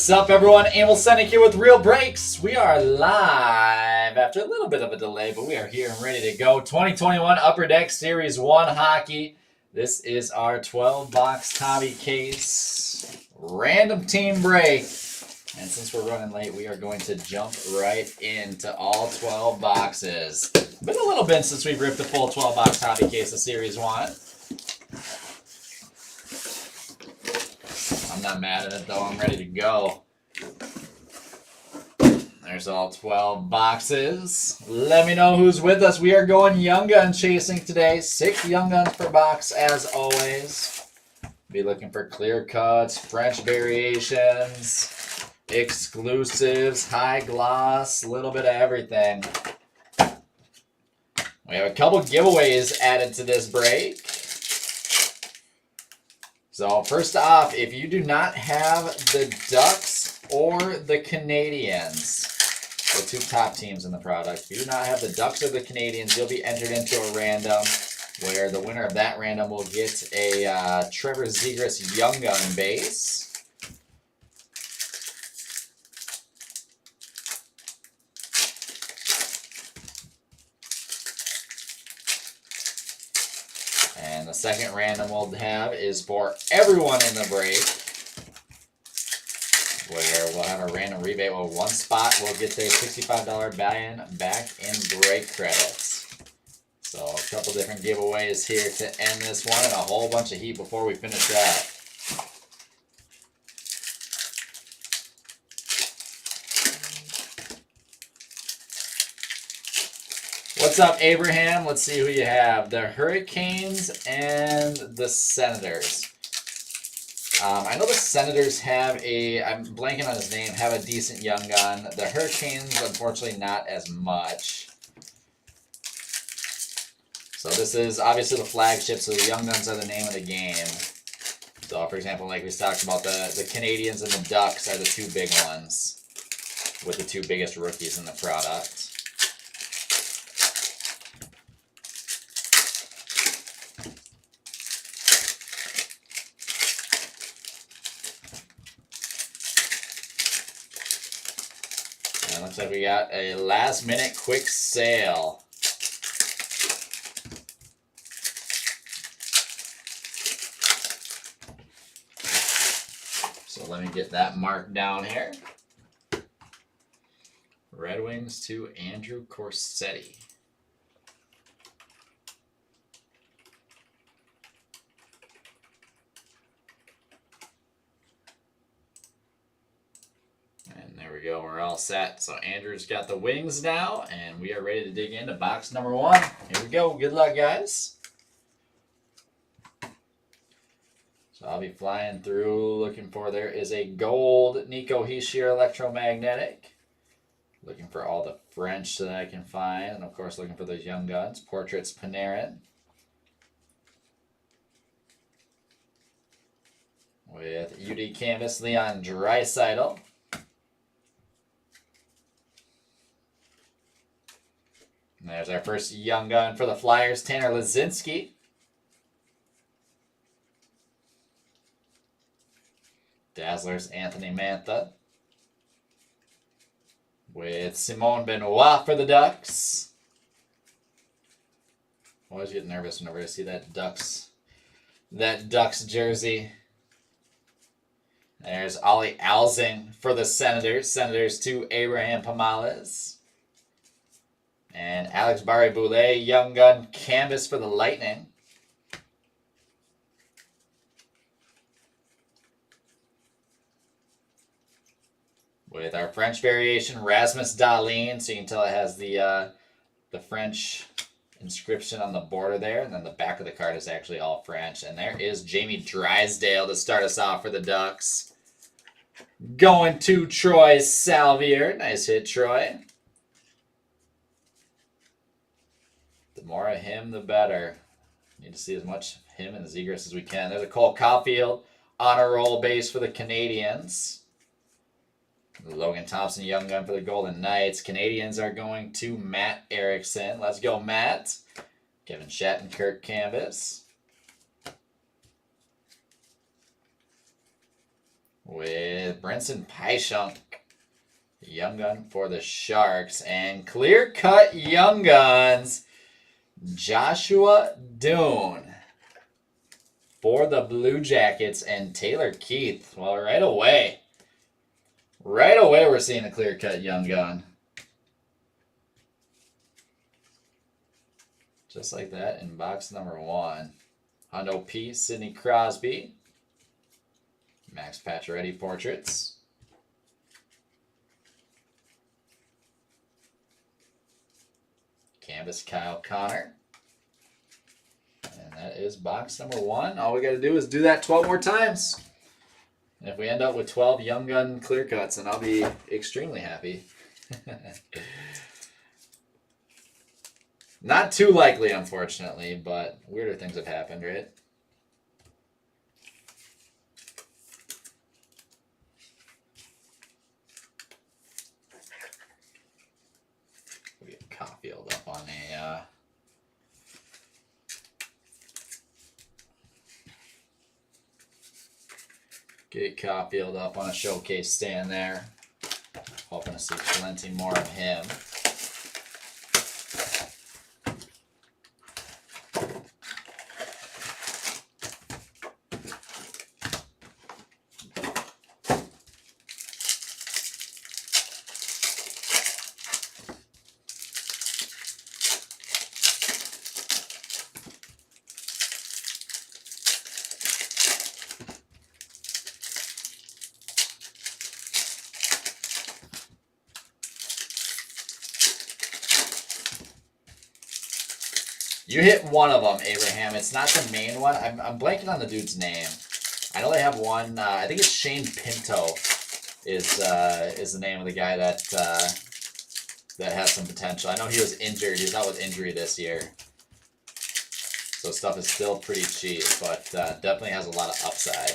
What's up, everyone? Emil Senek here with Real Breaks. We are live after a little bit of a delay, but we are here and ready to go. 2021 Upper Deck Series 1 Hockey. This is our 12-box hobby case. Random team break. And since we're running late, we are going to jump right into all 12 boxes. Been a little bit since we've ripped the full 12-box hobby case of Series 1. I'm not mad at it though, I'm ready to go. There's all 12 boxes. Let me know who's with us. We are going Young Gun chasing today. 6 Young Guns per box as always. Be looking for clear cuts, French variations, exclusives, high gloss, a little bit of everything. We have a couple giveaways added to this break. So first off, if you do not have the Ducks or the Canadians, the 2 top teams in the product, if you do not have the Ducks or the Canadians, you'll be entered into a random where the winner of that random will get a Trevor Zegras Young Gun base. And the second random we'll have is for everyone in the break, where we'll have a random rebate where one spot will get their $65 buy-in back in break credits. So a couple different giveaways here to end this one, and a whole bunch of heat before we finish that. What's up, Abraham? Let's see who you have. The Hurricanes and the Senators. I know the Senators have a, I'm blanking on his name, have a decent Young Gun. The Hurricanes, unfortunately, not as much. So this is obviously the flagship, so the Young Guns are the name of the game. So, for example, like we talked about, the Canadians and the Ducks are the 2 big ones, with the 2 biggest rookies in the product. And looks like we got a last-minute quick sale. So let me get that marked down here. Red Wings to Andrew Corsetti. And there we go, we're all set. So Andrew's got the Wings now, and we are ready to dig into box number 1. Here we go, good luck, guys. So I'll be flying through looking for, there is a gold Nico Hischier electromagnetic. Looking for all the French that I can find, and of course looking for those Young Guns. Portraits Panarin. With UD Canvas, Leon Draisaitl. And there's our first Young Gun for the Flyers, Tanner Laczynski. Dazzlers, Anthony Mantha. With Simone Benoit for the Ducks. Always get nervous whenever I see that Ducks jersey. There's Ollie Alzing for the Senators. Senators to Abraham Pomales. And Alex Barré-Boulet, Young Gun canvas for the Lightning. With our French variation, Rasmus Dahlin, so you can tell it has the French inscription on the border there, and then the back of the card is actually all French. And there is Jamie Drysdale to start us off for the Ducks. Going to Troy Salvier. Nice hit, Troy. The more of him, the better. Need to see as much of him and Zegras as we can. There's a Cole Caulfield honor roll base for the Canadians. Logan Thompson, Young Gun for the Golden Knights. Canadians are going to Matt Erickson. Let's go, Matt. Kevin Shattenkirk canvas. with Brinson Pyshunk. Young Gun for the Sharks. And clear cut Young Guns, Joshua Doon for the Blue Jackets and Taylor Keith. Well, right away we're seeing a clear cut Young Gun. Just like that in box number 1. Hundo P, Sidney Crosby. Max Pacioretty portraits. Canvas Kyle Connor. And that is box number 1. All we got to do is do that 12 more times. And if we end up with 12 Young Gun clear cuts, then I'll be extremely happy. Not too likely, unfortunately, but weirder things have happened, right? We get Caulfield up on a Caulfield up on a showcase stand there. Hoping to see plenty more of him. You hit one of them, Abraham. It's not the main one. I'm blanking on the dude's name. I know they have one. I think it's Shane Pinto is the name of the guy that has some potential. I know he was injured. He's out with injury this year. So stuff is still pretty cheap, but definitely has a lot of upside.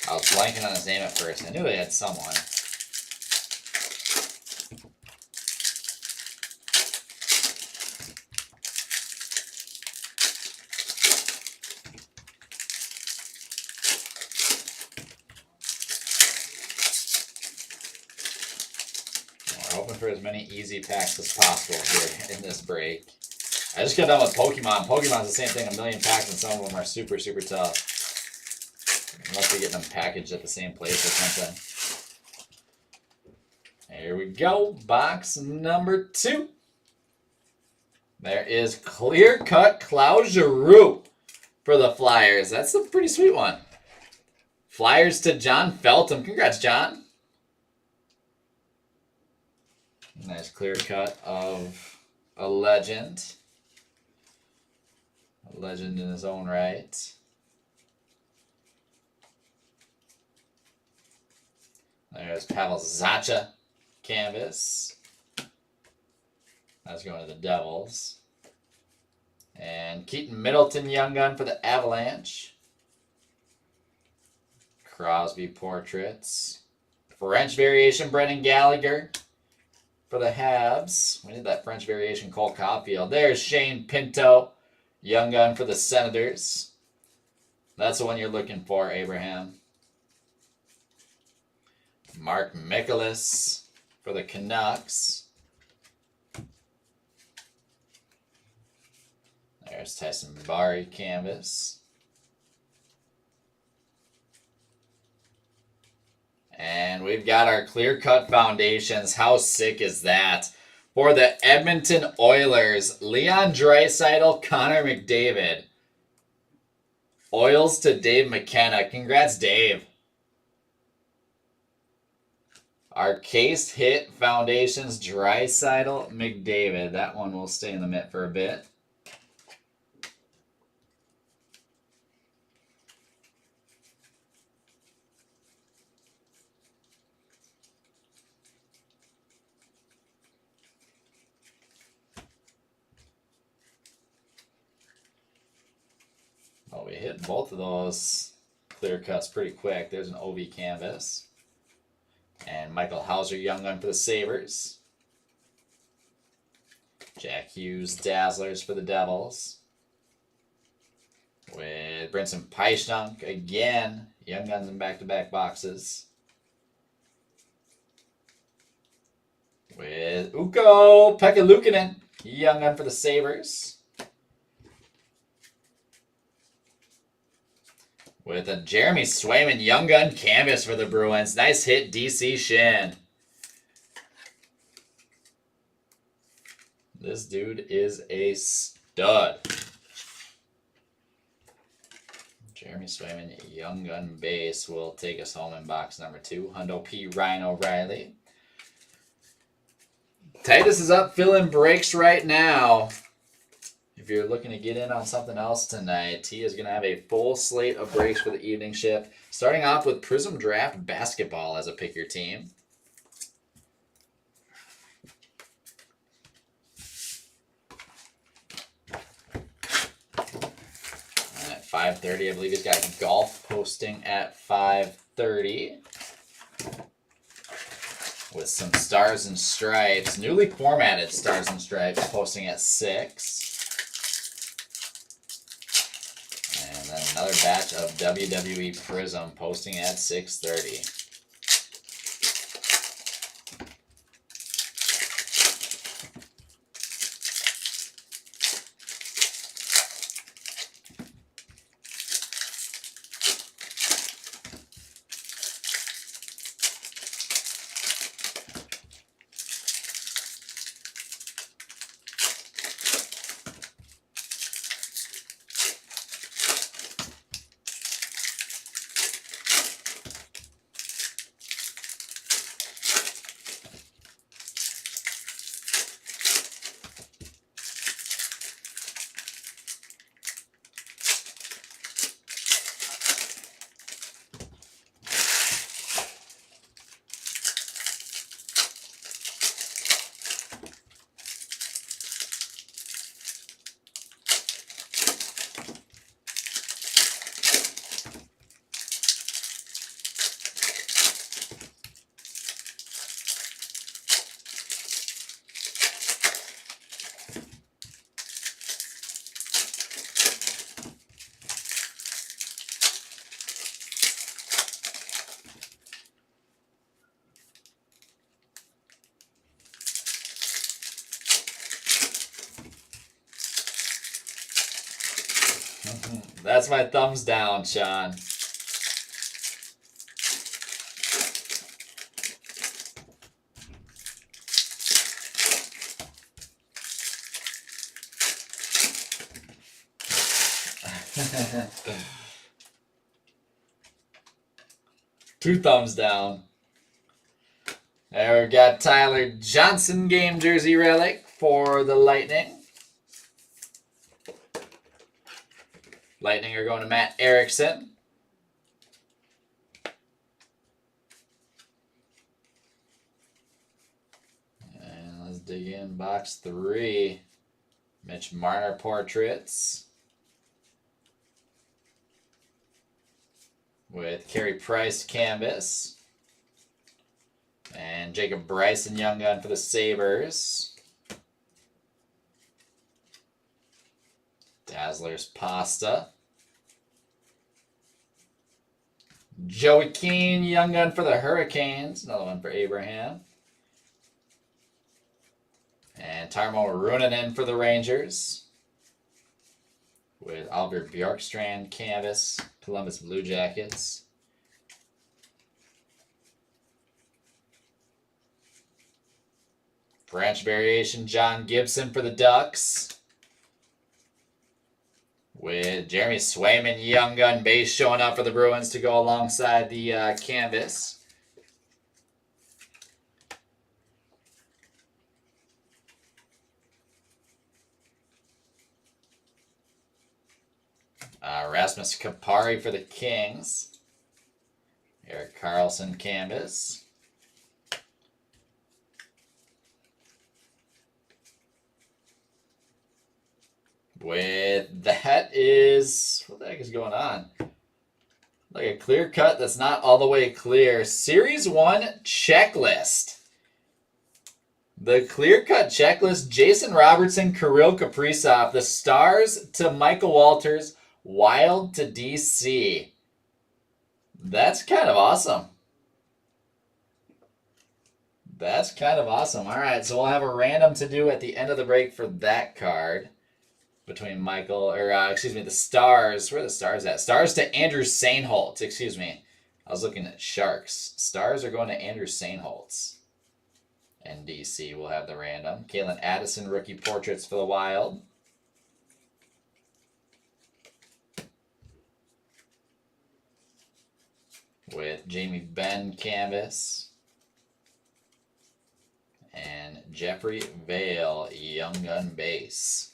I was blanking on his name at first. I knew they had someone. We're hoping for as many easy packs as possible here in this break. I just got done with Pokemon. Pokemon's the same thing, a million packs, and some of them are super, super tough. Unless we get them packaged at the same place or something. Here we go. Box number 2. There is clear cut Claude Giroux for the Flyers. That's a pretty sweet one. Flyers to John Feltham. Congrats, John. Nice clear cut of a legend. A legend in his own right. There's Pavel Zacha canvas. That's going to the Devils. And Keaton Middleton Young Gun for the Avalanche. Crosby portraits. French variation Brendan Gallagher for the Habs. We need that French variation Cole Caulfield. There's Shane Pinto Young Gun for the Senators. That's the one you're looking for, Abraham. Mark Mikolas for the Canucks. There's Tyson Barrie canvas. And we've got our clear-cut foundations. How sick is that? For the Edmonton Oilers, Leon Draisaitl, Connor McDavid. Oils to Dave McKenna. Congrats, Dave. Our case hit foundations, Draisaitl, McDavid. That one will stay in the mitt for a bit. hit both of those clear cuts pretty quick. There's an OV canvas. And Michael Hauser, Young Gun for the Sabres. Jack Hughes, Dazzlers for the Devils. With Brinson Paishnunk again. Young Guns in back-to-back boxes. With Ukko Pekka-Luukkonen, Young Gun for the Sabres. With a Jeremy Swayman Young Gun canvas for the Bruins. Nice hit, DC Shin. This dude is a stud. Jeremy Swayman Young Gun base will take us home in box number 2. Hundo P. Ryan O'Reilly. Titus is up filling breaks right now. If you're looking to get in on something else tonight, he is going to have a full slate of breaks for the evening shift. Starting off with Prism Draft Basketball as a pick your team. At 5:30, I believe he's got golf posting at 5:30. With some Stars and Stripes, newly formatted Stars and Stripes posting at 6. And then another batch of WWE Prism posting at 6:30. That's my thumbs down, Sean. Two thumbs down. There we've got Tyler Johnson game jersey relic for the Lightning. Lightning are going to Matt Erickson. And let's dig in box 3. Mitch Marner portraits. With Carey Price canvas. And Jacob Bryson Young Gun for the Sabres. Dazzlers Pasta. Joey Keane Young Gun for the Hurricanes. Another one for Abraham. And Tarmo Ruunanen for the Rangers. With Albert Bjorkstrand canvas. Columbus Blue Jackets. Branch variation John Gibson for the Ducks. With Jeremy Swayman Young Gun base showing up for the Bruins to go alongside the canvas. Rasmus Kupari for the Kings. Erik Karlsson canvas. With that is What the heck is going on? Like a clear cut that's not all the way clear. Series 1 checklist. The clear cut checklist. Jason Robertson, Kirill Kaprizov. The Stars to Michael Walters. Wild to DC. That's kind of awesome. That's kind of awesome. All right, so we'll have a random to do at the end of the break for that card. Between the Stars. Where are the Stars at? Stars to Andrew Sainholtz. Excuse me. I was looking at Sharks. Stars are going to Andrew Sainholtz. And DC will have the random. Kalen Addison, rookie portraits for the Wild. With Jamie Benn canvas. And Jeffrey Vale, Young Gun base.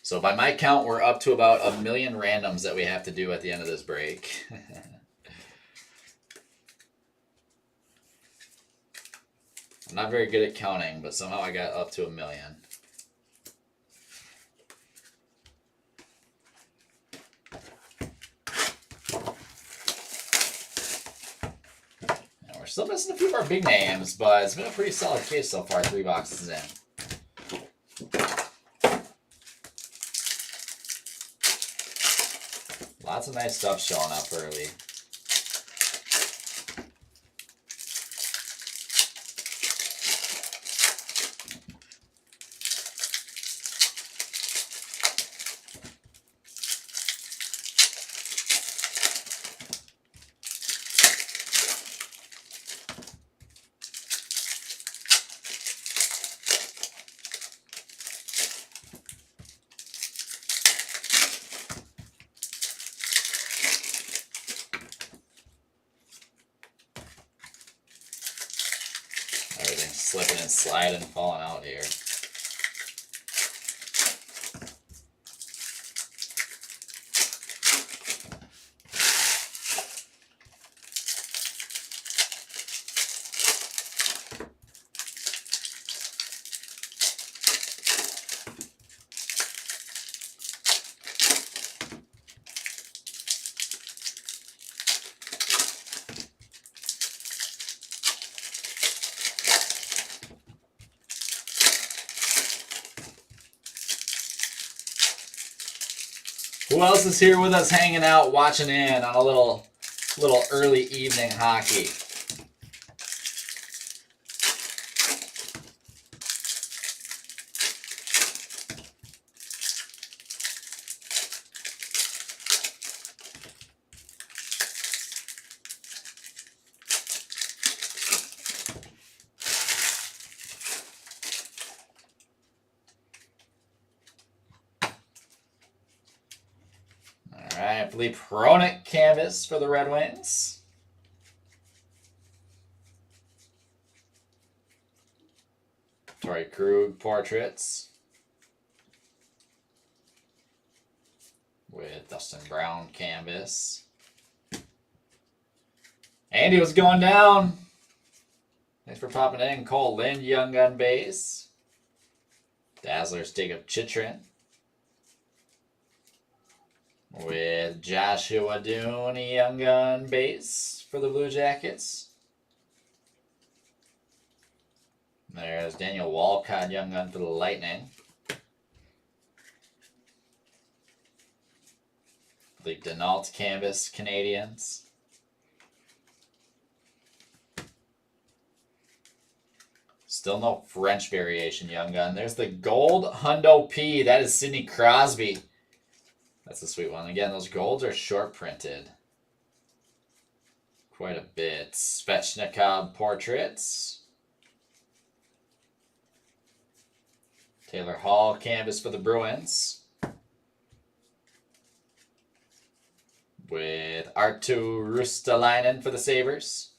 So by my count, we're up to about 1 million randoms that we have to do at the end of this break. I'm not very good at counting, but somehow I got up to 1 million. And we're still missing a few of our big names, but it's been a pretty solid case so far, 3 boxes in. Lots of nice stuff showing up early. Everything's slipping and sliding and falling out here. Who else is here with us hanging out, watching in on a little early evening hockey? Philippe Hronek canvas for the Red Wings. Torrey Krug portraits. With Dustin Brown canvas. Andy was going down. Thanks for popping in. Cole Lind, Young Gun base. Dazzlers Jacob Chitrin. With Joshua Doon, Young Gun base for the Blue Jackets. There's Daniel Walcott, Young Gun for the Lightning. The Denault canvas, Canadians. Still no French variation, Young Gun. There's the gold Hundo P. That is Sidney Crosby. That's a sweet one. Again, those golds are short printed. Quite a bit. Svechnikov portraits. Taylor Hall canvas for the Bruins. With Arttu Rustalainen for the Sabres.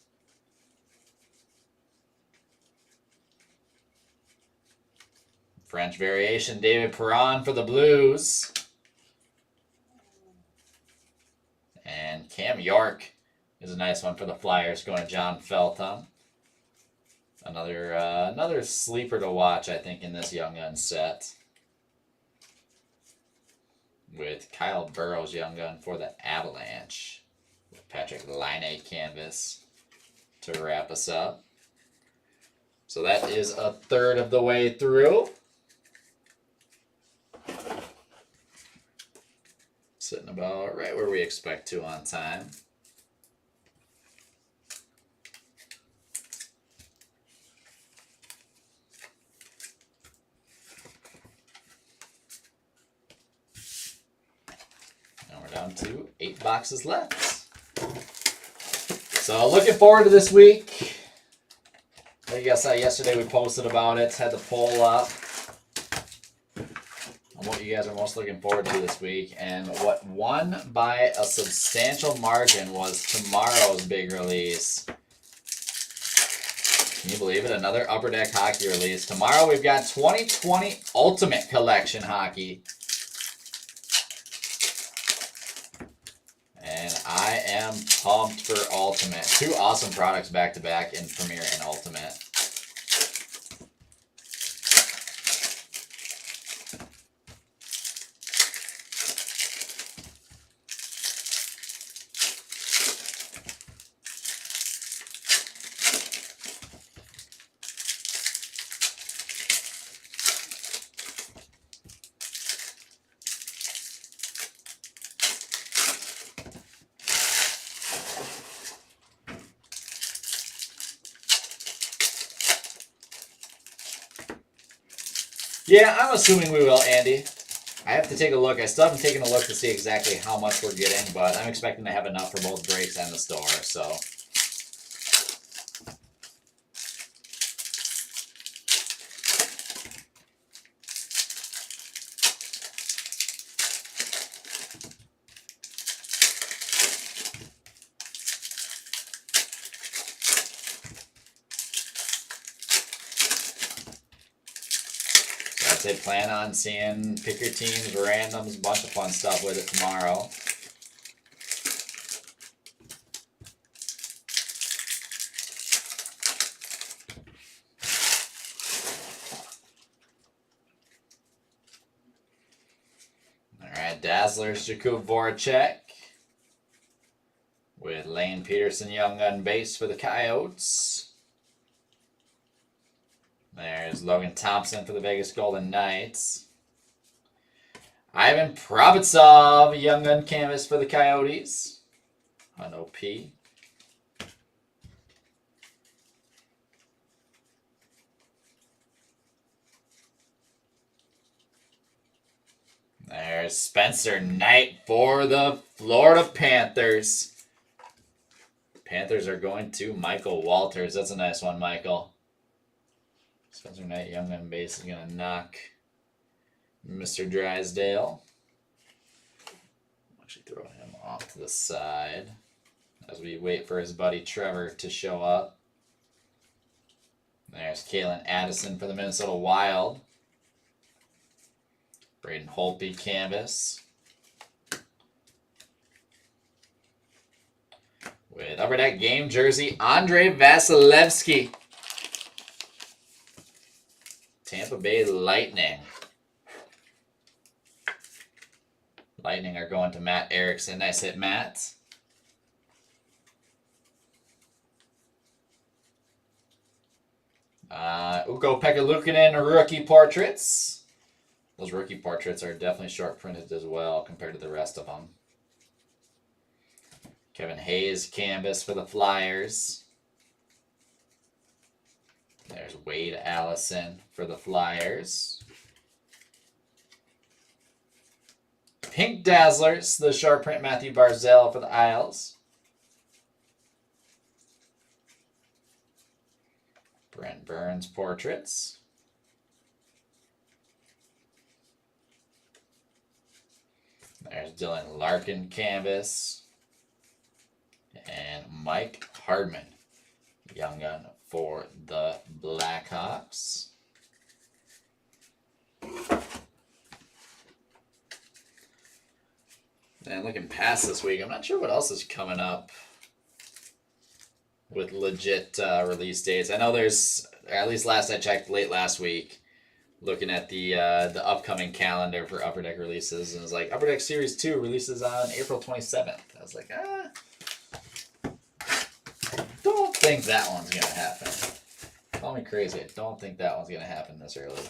French variation, David Perron for the Blues. And Cam York is a nice one for the Flyers, going to John Feltham. Another sleeper to watch, I think, in this Young Gun set. with Kyle Burrows Young Gun for the Avalanche. With Patrick Laine canvas to wrap us up. So that is a third of the way through. Sitting about right where we expect to on time. And we're down to 8 boxes left. So looking forward to this week. I guess yesterday we posted about it, had the poll up on what you guys are most looking forward to this week. And what won by a substantial margin was tomorrow's big release. Can you believe it? Another Upper Deck Hockey release. Tomorrow we've got 2020 Ultimate Collection Hockey. And I am pumped for Ultimate. 2 awesome products back to back in Premier and Ultimate. Yeah, I'm assuming we will, Andy. I have to take a look. I still haven't taken a look to see exactly how much we're getting, but I'm expecting to have enough for both breaks and the store, so. They plan on seeing pick your teams, randoms, bunch of fun stuff with it tomorrow. All right, Dazzlers, Jakub Voracek with Lane Peterson Young Gun base for the Coyotes. There's Logan Thompson for the Vegas Golden Knights. Ivan Provortsov, Young Gun canvas for the Coyotes on OP. There's Spencer Knight for the Florida Panthers. Panthers are going to Michael Walters. That's a nice one, Michael. Spencer Knight, Young Gun base is going to knock Mr. Drysdale. Actually throw him off to the side as we wait for his buddy Trevor to show up. There's Kalen Addison for the Minnesota Wild. Braden Holtby canvas. With Upper Deck game jersey, Andrei Vasilevsky. Tampa Bay Lightning. Lightning are going to Matt Erickson. Nice hit, Matt. Ukko-Pekka Luukkonen rookie portraits. Those rookie portraits are definitely short printed as well compared to the rest of them. Kevin Hayes canvas for the Flyers. There's Wade Allison for the Flyers. Pink Dazzlers, the short print Matthew Barzal for the Isles. Brent Burns portraits. There's Dylan Larkin canvas. And Mike Hardman, Young Gun for the Blackhawks. And looking past this week, I'm not sure what else is coming up with legit release dates. I know there's, at least last I checked, late last week, looking at the upcoming calendar for Upper Deck releases, and it's like Upper Deck Series 2 releases on April 27th. I was like, don't think that one's gonna happen. Call me crazy. I don't think that one's gonna happen this early.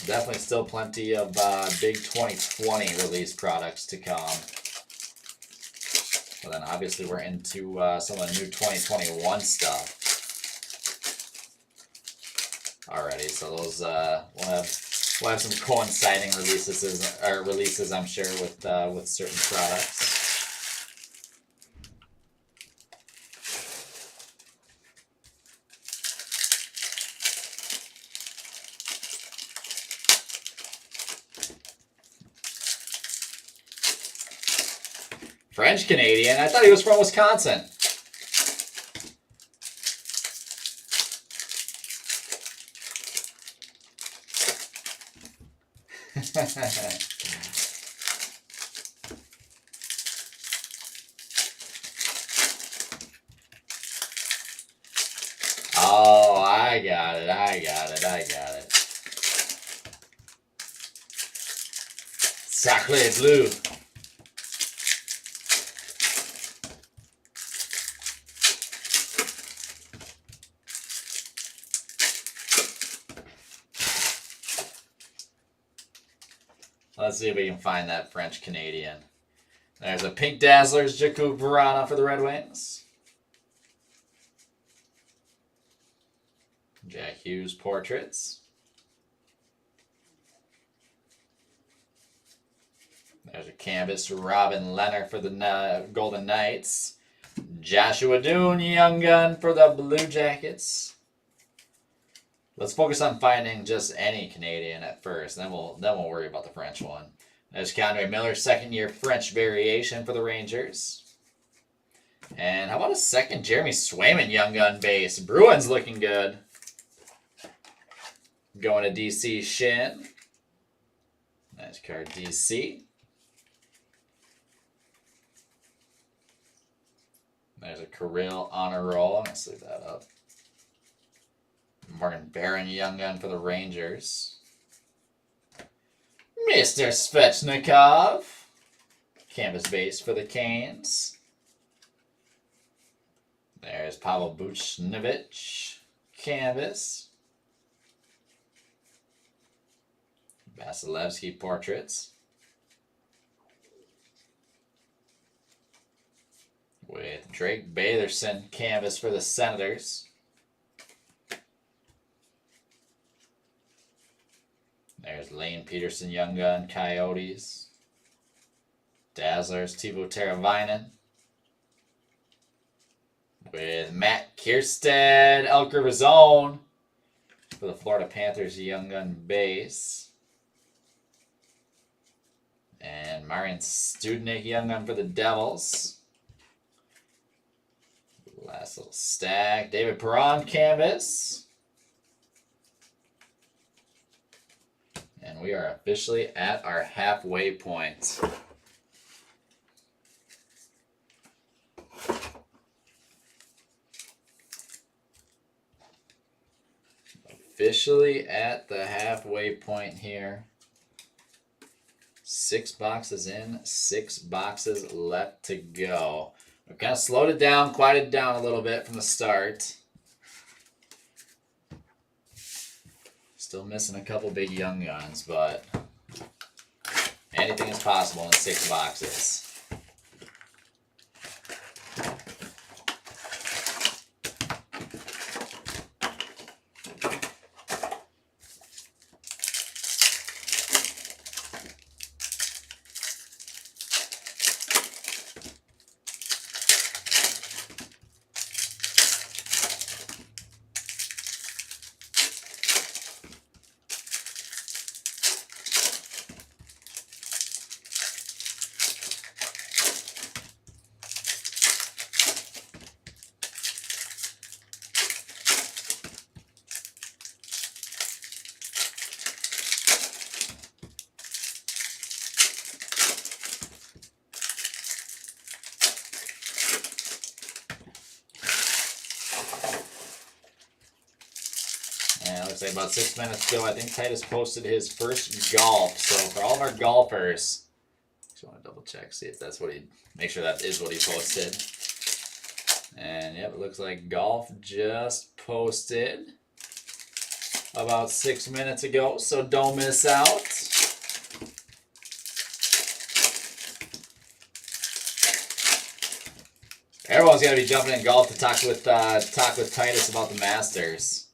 Definitely still plenty of big 2020 release products to come. But then obviously we're into some of the new 2021 stuff already. So those we'll have some coinciding releases I'm sure with certain products. French Canadian? I thought he was from Wisconsin. Oh, I got it. Sacre bleu. Let's see if we can find that French Canadian. There's a Pink Dazzlers, Jakub Vrana for the Red Wings. Jack Hughes portraits. There's a canvas Robin Leonard for the Golden Knights. Joshua Doon, Young Gun for the Blue Jackets. Let's focus on finding just any Canadian at first, then we'll worry about the French one. There's K'Andre Miller, second-year French variation for the Rangers. And how about a second Jeremy Swayman Young Gun base? Bruins looking good. Going to DC Shin. Nice card, DC. There's a Kirill Honor Roll. I'm going to sleeve that up. Morgan Barron Young Gun for the Rangers. Mr. Svechnikov. Canvas base for the Canes. There's Pavel Buchnevich. Canvas. Vasilevsky portraits. With Drake Batherson canvas for the Senators. There's Lane Peterson Young Gun Coyotes. Dazzlers Teuvo Teravainen. With Matt Kiersted Elk River Zone for the Florida Panthers Young Gun base. And Marian Studnik Young Gun for the Devils. Last little stack. David Perron canvas. And we are officially at our halfway point. Officially at the halfway point here. 6 boxes in, 6 boxes left to go. We've kind of slowed it down, quieted down a little bit from the start. Still missing a couple big young guns, but anything is possible in 6 boxes. And it looks like about 6 minutes ago, I think Titus posted his first golf. So for all of our golfers, just want to double check, see if that's what he, make sure that is what he posted. And yep, it looks like golf just posted about 6 minutes ago, so don't miss out. Everyone's gonna be jumping in golf to talk with Titus about the Masters.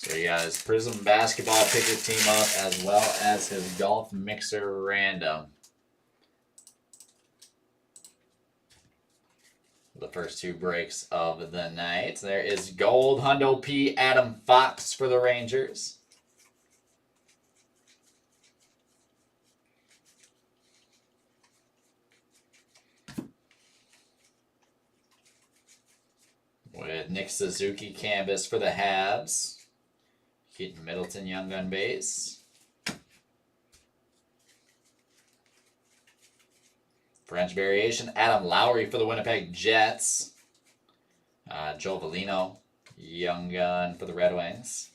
So he got his Prism basketball picker team up as well as his golf mixer random. The first two breaks of the night. There is Gold Hundo P. Adam Fox for the Rangers. With Nick Suzuki canvas for the Habs. Keaton Middleton Young Gun base. French variation, Adam Lowry for the Winnipeg Jets. Joe Velino, Young Gun for the Red Wings.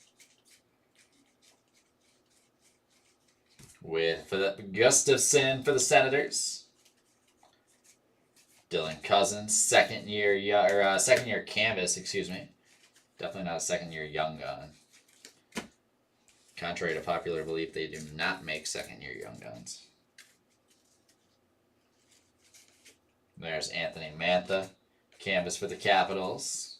With Gustafson for the Senators. Dylan Cousins, second year canvas, excuse me. Definitely not a second year Young Gun. Contrary to popular belief, they do not make second year Young Guns. There's Anthony Mantha, canvas for the Capitals.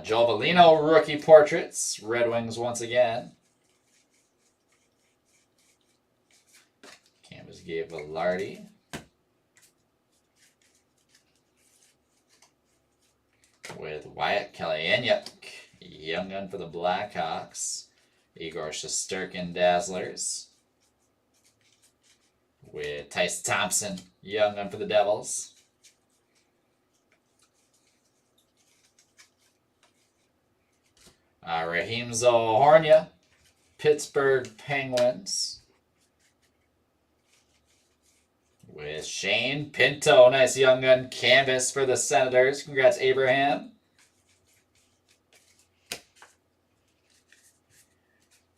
Joe Velino, rookie portraits, Red Wings once again. Canvas Gabe Velarde. With Wyatt Kalienyuk, Young Gun for the Blackhawks. Igor Shesterkin Dazzlers. With Tyce Thompson, Young Gun for the Devils. Raheem Zohorna, Pittsburgh Penguins. With Shane Pinto, nice Young Gun canvas for the Senators. Congrats, Abraham.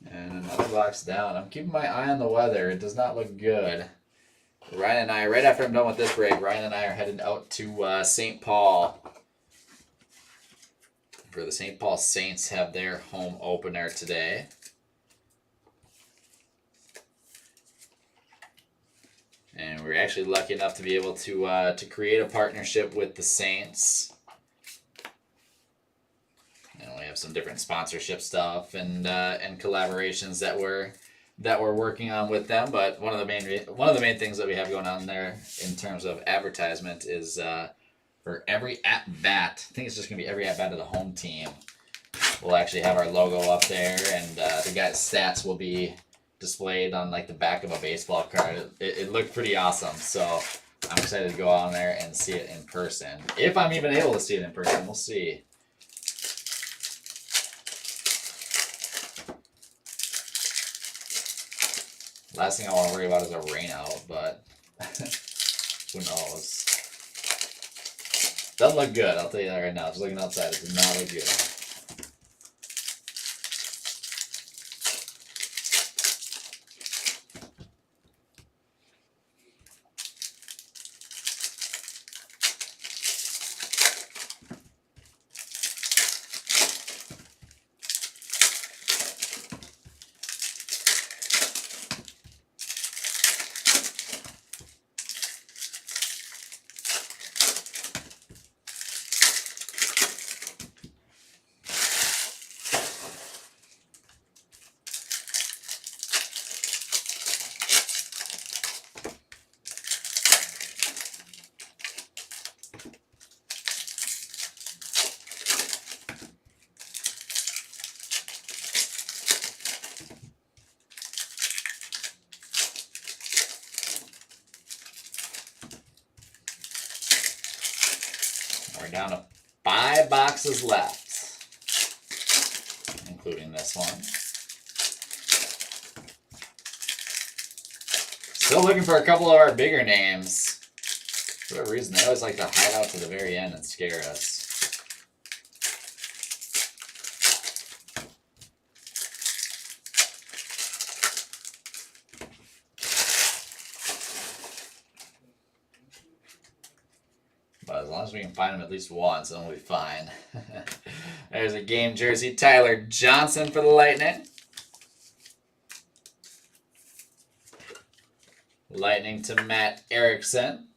And another box down. I'm keeping my eye on the weather. It does not look good. Ryan and I, right after I'm done with this break, Ryan and I are headed out to St. Paul. For the St. Paul Saints have their home opener today. And we're actually lucky enough to be able to create a partnership with the Saints. And we have some different sponsorship stuff and collaborations that we're working on with them. But one of the main things that we have going on there in terms of advertisement is for every at bat. I think it's just gonna be every at bat of the home team. We'll actually have our logo up there, and the guy's stats will be displayed on like the back of a baseball card. It looked pretty awesome, so I'm excited to go on there and see it in person. If I'm even able to see it in person, we'll see. Last thing I want to worry about is a rain out, but who knows. Doesn't look good, I'll tell you that right now. Just looking outside, it does not look good. We're down to 5 boxes left, including this one. Still looking for a couple of our bigger names. For whatever reason, they always like to hide out to the very end and scare us. But as long as we can find him at least once, then we'll be fine. There's a game jersey. Tyler Johnson for the Lightning. Lightning to Matt Erickson.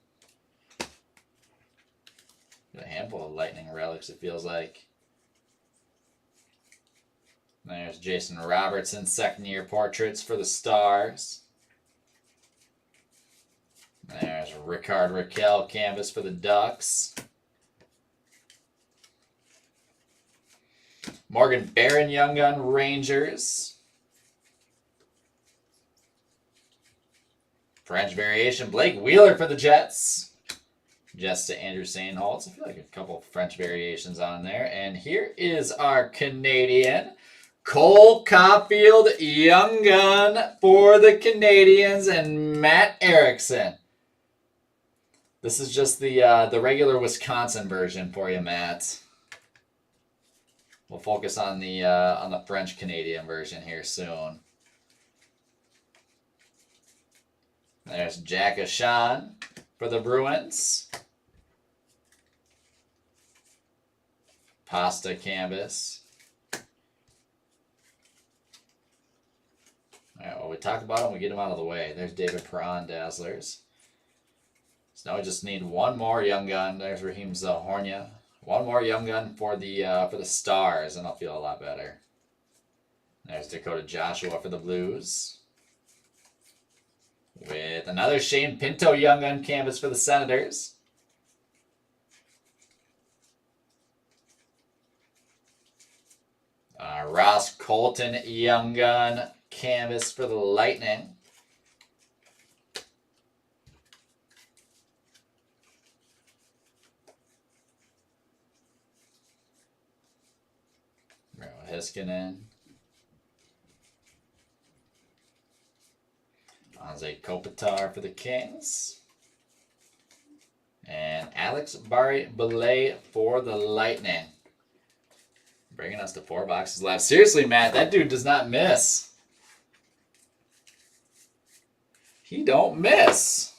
Got a handful of Lightning relics, it feels like. There's Jason Robertson, second-year portraits for the Stars. There's Rickard Rakell canvas for the Ducks. Morgan Barron Young Gun Rangers. French variation Blake Wheeler for the Jets. Jets to Andrew Sainholtz. I feel like a couple French variations on there. And here is our Canadian. Cole Caulfield Young Gun for the Canadians and Matt Erickson. This is just the regular Wisconsin version for you, Matt. We'll focus on the French Canadian version here soon. There's Jack Ashan for the Bruins. Pasta canvas. All right, well, we talked about him. We get him out of the way. There's David Perron Dazzlers. So now we just need one more Young Gun. There's Raheem Zahornia. One more Young Gun for the Stars, and I'll feel a lot better. There's Dakota Joshua for the Blues. With another Shane Pinto Young Gun canvas for the Senators. Ross Colton Young Gun canvas for the Lightning. Heiskanen. Anze Kopitar for the Kings. And Alex Barré-Boulet for the Lightning. Bringing us to 4 boxes left. Seriously, Matt, that dude does not miss. He don't miss.